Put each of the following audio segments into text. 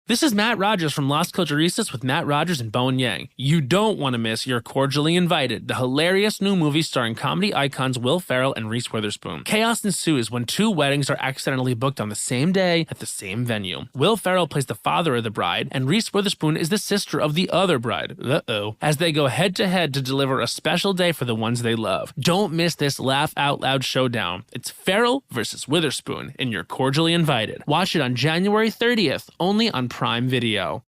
This is Matt Rogers from Las Culturistas with Matt Rogers and Bowen Yang. You don't want to miss You're Cordially Invited, the hilarious new movie starring comedy icons Will Ferrell and Reese Witherspoon. Chaos ensues when two weddings are accidentally booked on the same day at the same venue. Will Ferrell plays the father of the bride, and Reese Witherspoon is the sister of the other bride. As they go head-to-head to deliver a special day for the ones they love. Don't miss this laugh-out-loud showdown. It's Ferrell versus Witherspoon in You're Cordially Invited. Watch it on January 30th, only on Prime Video.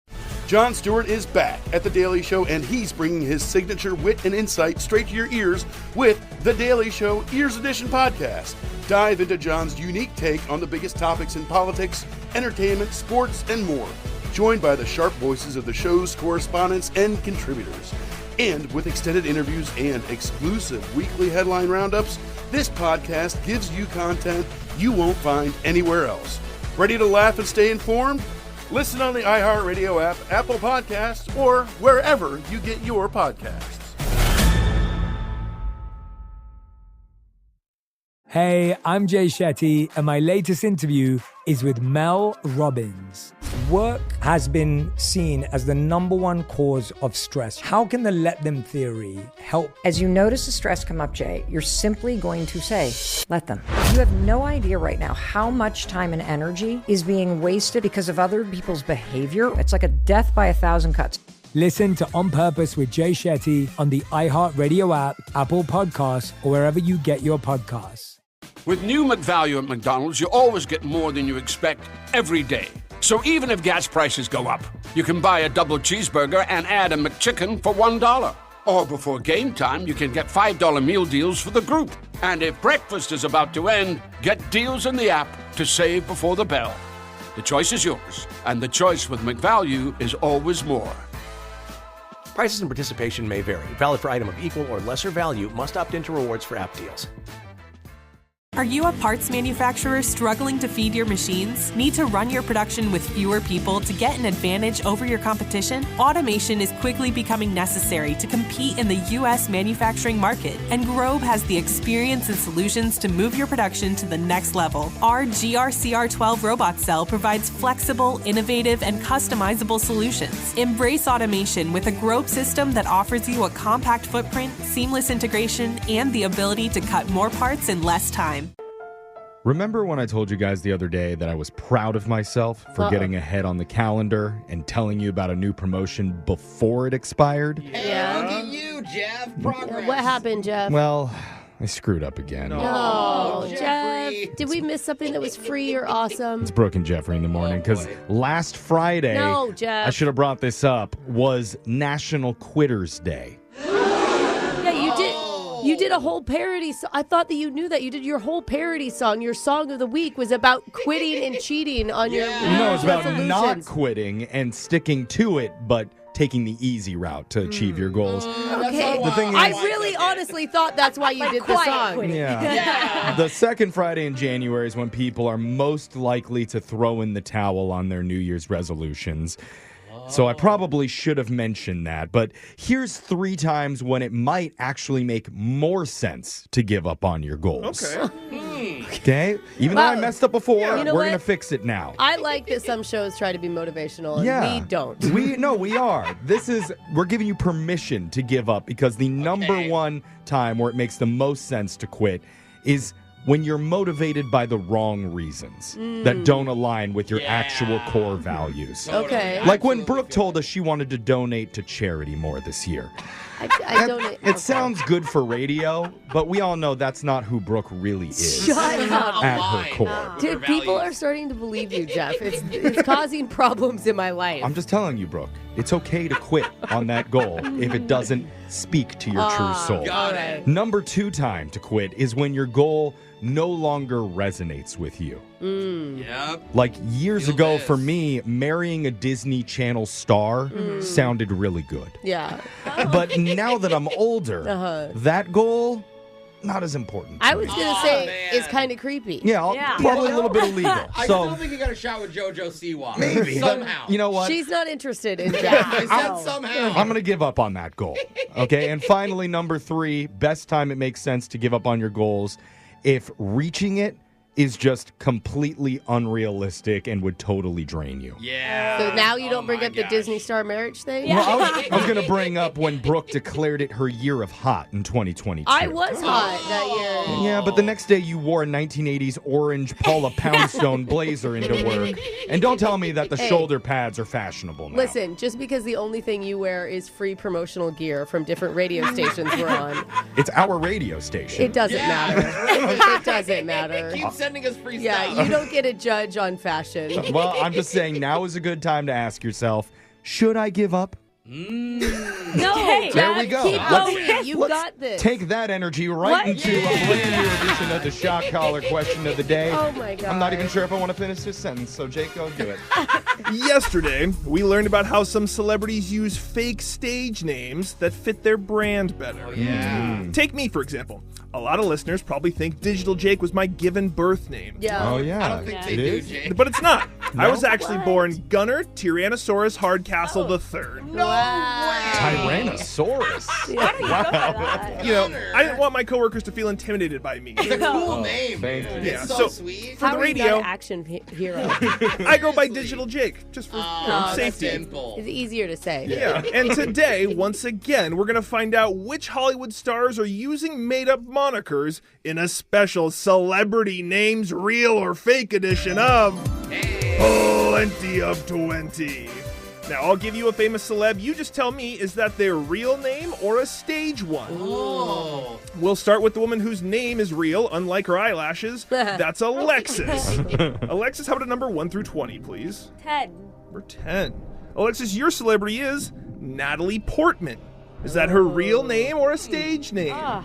Jon Stewart is back at The Daily Show, and he's bringing his signature wit and insight straight to your ears with The Daily Show Ears Edition podcast. Dive into Jon's unique take on the biggest topics in politics, entertainment, sports, and more. Joined by the sharp voices of the show's correspondents and contributors. And with extended interviews and exclusive weekly headline roundups, this podcast gives you content you won't find anywhere else. Ready to laugh and stay informed? Listen on the iHeartRadio app, Apple Podcasts, or wherever you get your podcasts. Hey, I'm Jay Shetty, and my latest interview is with Mel Robbins. Work has been seen as the #1 cause of stress. How can the let them theory help? As you notice the stress come up, Jay, you're simply going to say, let them. You have no idea right now how much time and energy is being wasted because of other people's behavior. It's like a death by 1,000 cuts. Listen to On Purpose with Jay Shetty on the iHeartRadio app, Apple Podcasts, or wherever you get your podcasts. With new McValue at McDonald's, you always get more than you expect every day. So even if gas prices go up, you can buy a double cheeseburger and add a McChicken for $1. Or before game time, you can get $5 meal deals for the group. And if breakfast is about to end, get deals in the app to save before the bell. The choice is yours, and the choice with McValue is always more. Prices and participation may vary. Valid for item of equal or lesser value. Must opt into rewards for app deals. Are you a parts manufacturer struggling to feed your machines? Need to run your production with fewer people to get an advantage over your competition? Automation is quickly becoming necessary to compete in the U.S. manufacturing market, and Grobe has the experience and solutions to move your production to the next level. Our GRCR12 robot cell provides flexible, innovative, and customizable solutions. Embrace automation with a Grobe system that offers you a compact footprint, seamless integration, and the ability to cut more parts in less time. Remember when I told you guys the other day that I was proud of myself for getting ahead on the calendar and telling you about a new promotion before it expired? Yeah. Look at you, Jeff. Progress. What happened, Jeff? Well, I screwed up again. No, Jeff. Did we miss something that was free or awesome? It's Brooke and Jeffrey in the morning because last Friday, No, Jeff. I should have brought this up, was National Quitters Day. Yeah, you did. You did a whole parody. I thought that you knew that. You did your whole parody song. Your song of the week was about quitting and cheating on your No, it's about resolutions. not quitting and sticking to it, but taking the easy route to achieve your goals. Okay. The thing is, I really honestly thought that's why you did the song. Yeah. The second Friday in January is when people are most likely to throw in the towel on their New Year's resolutions. So I probably should have mentioned that, but here's 3 times when it might actually make more sense to give up on your goals. Okay? Even though I messed up before, You know we're what? going to fix it now. I like that some shows try to be motivational and we don't. We are. We're giving you permission to give up because the number one time where it makes the most sense to quit is when you're motivated by the wrong reasons that don't align with your actual core values. Okay. Like when Brooke told us she wanted to donate to charity more this year. I donate. It sounds good for radio, but we all know that's not who Brooke really is. Shut up. At her core. Dude, people are starting to believe you, Jeff. It's causing problems in my life. I'm just telling you, Brooke, it's okay to quit on that goal if it doesn't speak to your true soul. Got it. Number 2 time to quit is when your goal no longer resonates with you. Yep. Like years ago for me, marrying a Disney Channel star sounded really good. Yeah. But now that I'm older, that goal, not as important. I was going to say it's kind of creepy. Yeah, probably a little bit illegal. I So still think you got a shot with JoJo Siwa. maybe. Somehow. You know what? She's not interested in Jeff. I said somehow. I'm going to give up on that goal. Okay. And finally, number 3, best time it makes sense to give up on your goals if reaching it is just completely unrealistic and would totally drain you. Yeah. So now you don't bring my up the gosh. Disney star marriage thing? Well, I was going to bring up when Brooke declared it her year of hot in 2022. I was hot that year. Yeah, but the next day you wore a 1980s orange Paula Poundstone blazer into work. And don't tell me that the Hey. shoulder pads are fashionable now. Listen, just because the only thing you wear is free promotional gear from different radio stations we're on, It's our radio station. it doesn't matter. It doesn't matter. Keep sending us free Yeah, stuff. you don't get a judge on fashion. Well, I'm just saying now is a good time to ask yourself, should I give up? No, There we Jeff, go. keep Let's- going. You let's got this. Take that energy right What? into a brand new edition of the Shock Collar question of the day. Oh my god. I'm not even sure if I want to finish this sentence, so Jake, go do it. Yesterday, we learned about how some celebrities use fake stage names that fit their brand better. Yeah. Take me, for example. A lot of listeners probably think Digital Jake was my given birth name. Yeah. Oh, yeah. I don't think they It do, is? Jake. But it's not. I was actually What? born Gunnar Tyrannosaurus Hardcastle III. Tyrannosaurus. Wow. You know, I didn't want my coworkers to feel intimidated by me. It's a cool name. thank dude. you. Yeah, It's so- so sweet. For How the are you not radio, an action hero? I go by Digital Jake, just for Oh, safety. simple. It's easier to say. Yeah, and today, once again, we're going to find out which Hollywood stars are using made-up monikers in a special Celebrity Names Real or Fake edition of Plenty of 20. Now, I'll give you a famous celeb. You just tell me, is that their real name or a stage one? Oh. We'll start with the woman whose name is real, unlike her eyelashes. That's Alexis. Alexis, how about a number 1 through 20, please? 10. Number 10. Alexis, your celebrity is Natalie Portman. Is that her real name or a stage name? Ah,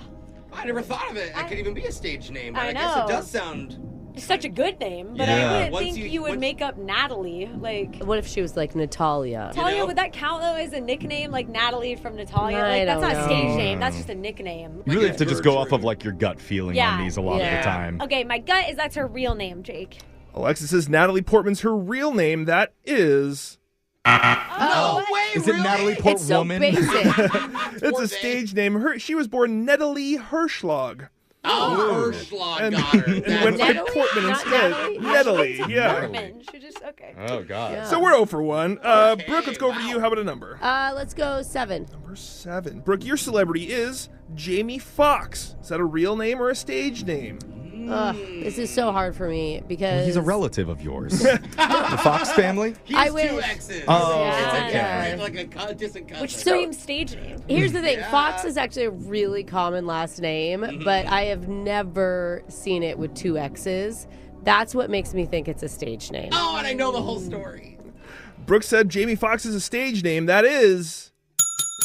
I never thought of it. It could even be a stage name, but I I guess it know. does sound. it's such a good name, but Yeah. I wouldn't Once think you- you would once- make up Natalie. Like, What if she was like Natalia? Talia, know? would that count though as a nickname? Like Natalie from Natalia? I Like, that's don't not a know. stage name. That's just a nickname. You really have to just go off Gertrude. of like your gut feeling Yeah. on these a lot of Yeah. the time. Okay, my gut is that's her real name, Jake. Alexis says Natalie Portman's her real name. That is. No way, Is it really? Natalie It's so Portwoman? basic. It's Poor a babe. stage name. She was born Natalie Hirschlag. Oh, Hirschlag And, got her. and That's went by Natalie? Portman Not instead. Natalie? Natalie, yeah. Portman. She just okay. Oh, God. Yeah. So we're 0 for 1. Brooke, let's go over to you. How about a number? Let's go 7. Number 7. Brooke, your celebrity is Jamie Foxx. Is that a real name or a stage name? Ugh, this is so hard for me because He's a relative of yours. The Fox family? He's I 2 wish. X's. Oh, it's okay. different, like a distant cousin. Which same stage name? Here's the thing, Yeah. Fox is actually a really common last name, but I have never seen it with 2 X's. That's what makes me think it's a stage name. Oh, and I know the whole story. Brooke said Jamie Foxx is a stage name. That is.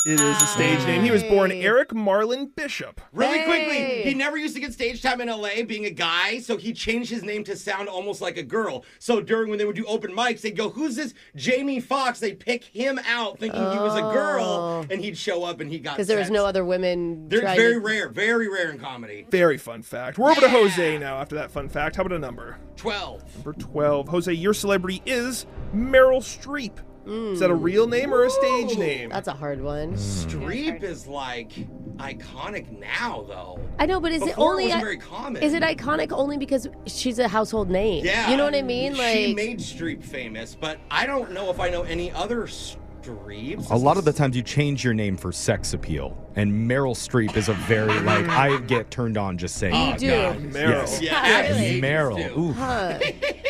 It is a stage name. He was born Eric Marlon Bishop. Really Hey. quickly, he never used to get stage time in LA being a guy, so he changed his name to sound almost like a girl. So during when they would do open mics, they'd go, "Who's this Jamie Foxx?" They'd pick him out thinking he was a girl, and he'd show up and he got Because there was sex. no other women. They're trying very to- very rare in comedy. Very fun fact. We're over to Jose now after that fun fact. How about a number? 12. Number 12. Jose, your celebrity is Meryl Streep. Is that a real name or a stage name? That's a hard one. Streep is like iconic now, though. I know, but is it Before only? it wasn't very common. Is it iconic only because she's a household name? Yeah. You know what I mean? She Like, made Streep famous, but I don't know if I know any other Streeps. A lot of the times you change your name for sex appeal, and Meryl Streep is a very, like, I get turned on just saying You that. do. name. Meryl. Yes. Yeah, Really? ages Meryl. do. Ooh, huh.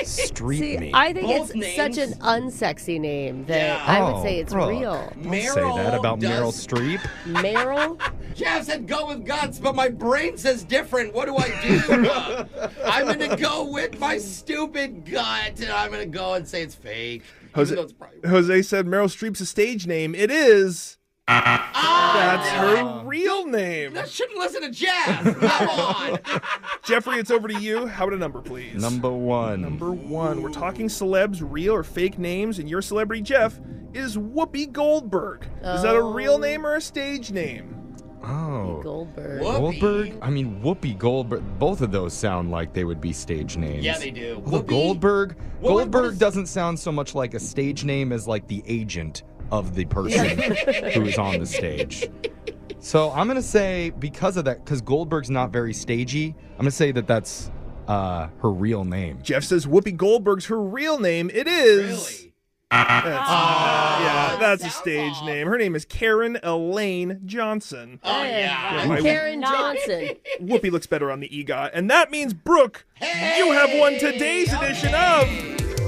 Streep See, me. I think Both it's such an names. unsexy name that Yeah. I would Oh, say it's Brooke. real. Don't say that about Meryl Streep. Meryl? Jeff said go with guts, but my brain says different. What do I do? I'm gonna go with my stupid gut, and I'm gonna go and say it's fake. Jose, Even though it's probably- Jose said Meryl Streep's a stage name. It is. That's her real name. I shouldn't listen to Jeff. Come on. Jeffrey, it's over to you. How about a number, please? Number 1. Number 1. We're talking celebs, real or fake names, and your celebrity, Jeff, is Whoopi Goldberg. Is that a real name or a stage name? Oh. Goldberg. Whoopi. Goldberg? I mean, Whoopi Goldberg. Both of those sound like they would be stage names. Yeah, they do. Although Whoopi? Goldberg? What Goldberg is- doesn't sound so much like a stage name as like the agent of the person who is on the stage. So I'm going to say, because of that, because Goldberg's not very stagey, I'm going to say that that's her real name? Jeff says Whoopi Goldberg's her real name. It is. That's a stage name. Her name is Karen Elaine Johnson. Karen Johnson. Whoopi looks better on the EGOT. And that means, Brooke, you have won today's edition of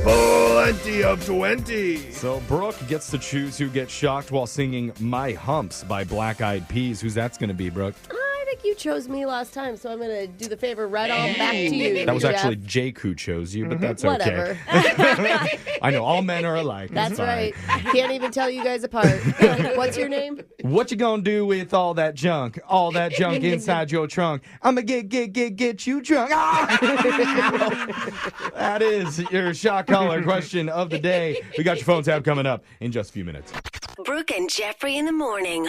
Plenty of 20. So Brooke gets to choose who gets shocked while singing My Humps by Black Eyed Peas. Who's that's going to be, Brooke? I think you chose me last time, so I'm going to do the favor right on back to you. That was Jeff. actually Jake who chose you, but that's Whatever. okay. I know, all men are alike. That's It's fine. right. Can't even tell you guys apart. What's your name? What you gonna do with all that junk? All that junk inside your trunk? I'ma get you drunk. Ah! That is your shock collar question of the day. We got your phone tab coming up in just a few minutes. Brooke and Jeffrey in the morning.